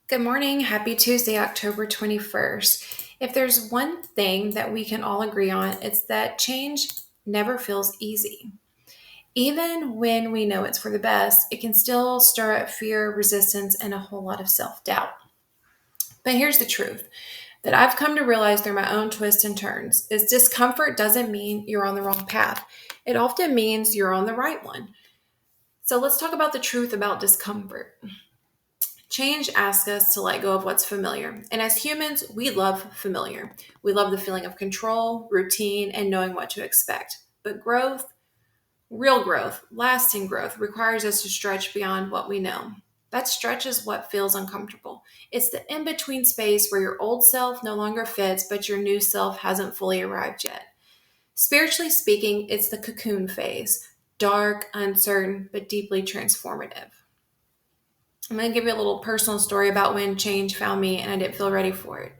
Good morning. Happy Tuesday, October 21st. If there's one thing that we can all agree on, it's that change never feels easy. Even when we know it's for the best, it can still stir up fear, resistance, and a whole lot of self doubt. But here's the truth that I've come to realize through my own twists and turns is discomfort doesn't mean you're on the wrong path. It often means you're on the right one. So let's talk about the truth about discomfort. Change asks us to let go of what's familiar. And as humans, we love familiar. We love the feeling of control, routine, and knowing what to expect. But growth, real growth, lasting growth, requires us to stretch beyond what we know. That stretch is what feels uncomfortable. It's the in between space where your old self no longer fits, but your new self hasn't fully arrived yet. Spiritually speaking, it's the cocoon phase dark, uncertain, but deeply transformative. I'm going to give you a little personal story about when change found me and I didn't feel ready for it.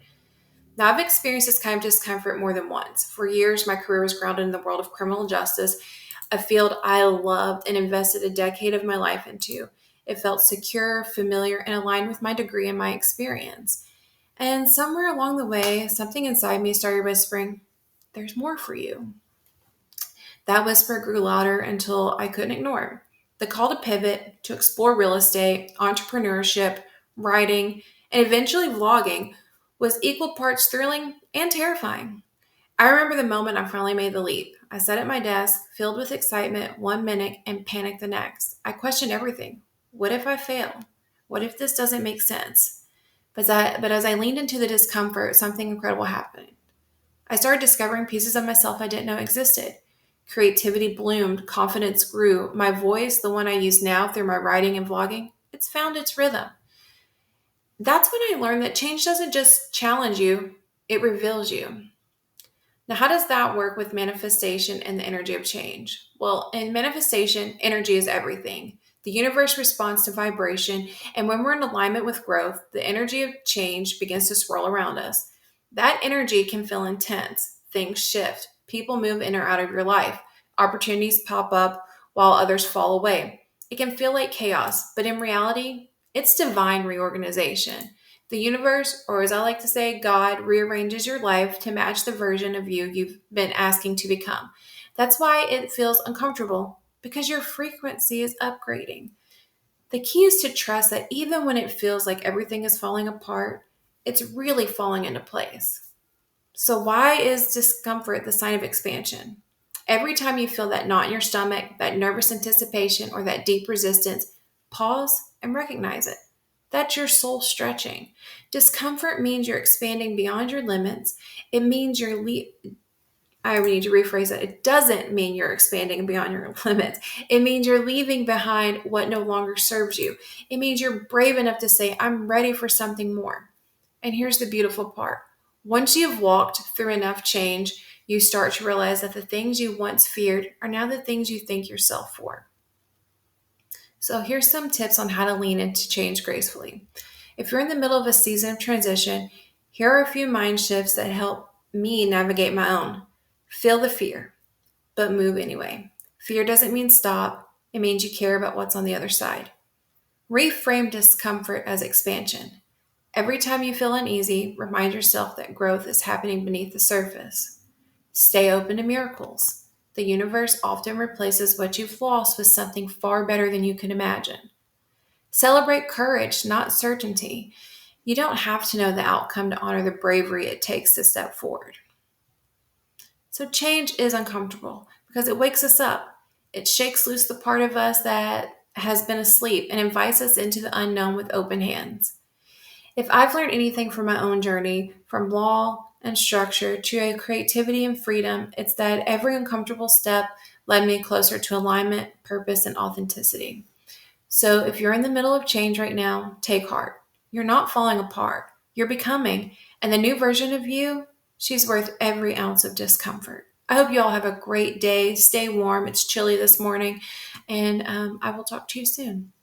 Now, I've experienced this kind of discomfort more than once. For years, my career was grounded in the world of criminal justice, a field I loved and invested a decade of my life into. It felt secure, familiar, and aligned with my degree and my experience. And somewhere along the way, something inside me started whispering, there's more for you. That whisper grew louder until I couldn't ignore it. The call to pivot, to explore real estate, entrepreneurship, writing, and eventually vlogging was equal parts thrilling and terrifying. I remember the moment I finally made the leap. I sat at my desk, filled with excitement one minute and panic the next. I questioned everything. What if I fail? What if this doesn't make sense? But as I leaned into the discomfort, something incredible happened. I started discovering pieces of myself I didn't know existed. Creativity bloomed, confidence grew. My voice, the one I use now through my writing and vlogging, it's found its rhythm. That's when I learned that change doesn't just challenge you, it reveals you. Now, how does that work with manifestation and the energy of change? Well, in manifestation, energy is everything. The universe responds to vibration, and when we're in alignment with growth, the energy of change begins to swirl around us. That energy can feel intense. Things shift. People move in or out of your life. Opportunities pop up while others fall away. It can feel like chaos, but in reality, it's divine reorganization. The universe, or as I like to say, God, rearranges your life to match the version of you you've been asking to become. That's why it feels uncomfortable, because your frequency is upgrading. The key is to trust that even when it feels like everything is falling apart, it's really falling into place. So, why is discomfort the sign of expansion? Every time you feel that knot in your stomach, that nervous anticipation, or that deep resistance, pause and recognize it. That's your soul stretching. Discomfort means you're expanding beyond your limits. It means I need to rephrase that. It doesn't mean you're expanding beyond your limits. It means you're leaving behind what no longer serves you. It means you're brave enough to say, I'm ready for something more. And here's the beautiful part. Once you've walked through enough change, you start to realize that the things you once feared are now the things you thank yourself for. So here's some tips on how to lean into change gracefully. If you're in the middle of a season of transition, here are a few mind shifts that help me navigate my own. Feel the fear, but move anyway. Fear doesn't mean stop, it means you care about what's on the other side. Reframe discomfort as expansion. Every time you feel uneasy, remind yourself that growth is happening beneath the surface. Stay open to miracles. The universe often replaces what you've lost with something far better than you can imagine. Celebrate courage, not certainty. You don't have to know the outcome to honor the bravery it takes to step forward. So, change is uncomfortable because it wakes us up. It shakes loose the part of us that has been asleep and invites us into the unknown with open hands. If I've learned anything from my own journey, from law and structure to creativity and freedom, it's that every uncomfortable step led me closer to alignment, purpose, and authenticity. So if you're in the middle of change right now, take heart. You're not falling apart, you're becoming. And the new version of you, she's worth every ounce of discomfort. I hope you all have a great day. Stay warm. It's chilly this morning, and I will talk to you soon.